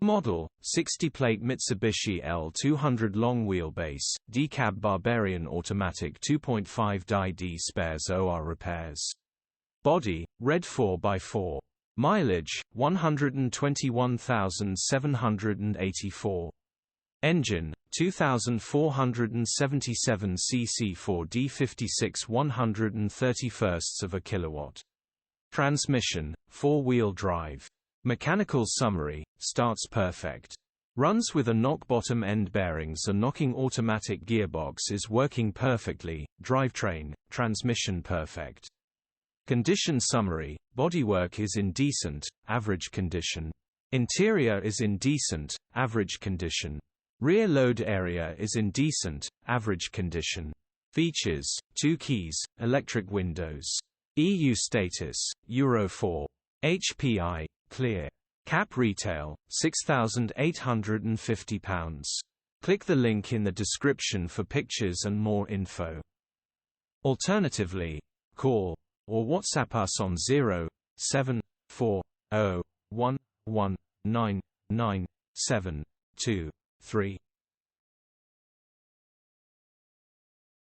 Model, 60-plate Mitsubishi L200 long wheelbase, decab Barbarian automatic 2.5D spares OR repairs. Body, red 4x4. Mileage, 121,784. Engine, 2,477 cc 4D56 131 kW. Transmission, 4-wheel drive. Mechanical summary, starts perfect. Runs with a knock bottom end bearings. A knocking automatic gearbox is working perfectly. Drivetrain, transmission perfect. Condition summary, bodywork is in decent, average condition. Interior is in decent, average condition. Rear load area is in decent, average condition. Features, 2 keys, electric windows. EU status, Euro 4. HPI, clear. Cap retail, £6,850. Click the link in the description for pictures and more info. Alternatively, call or WhatsApp us on 07401199723.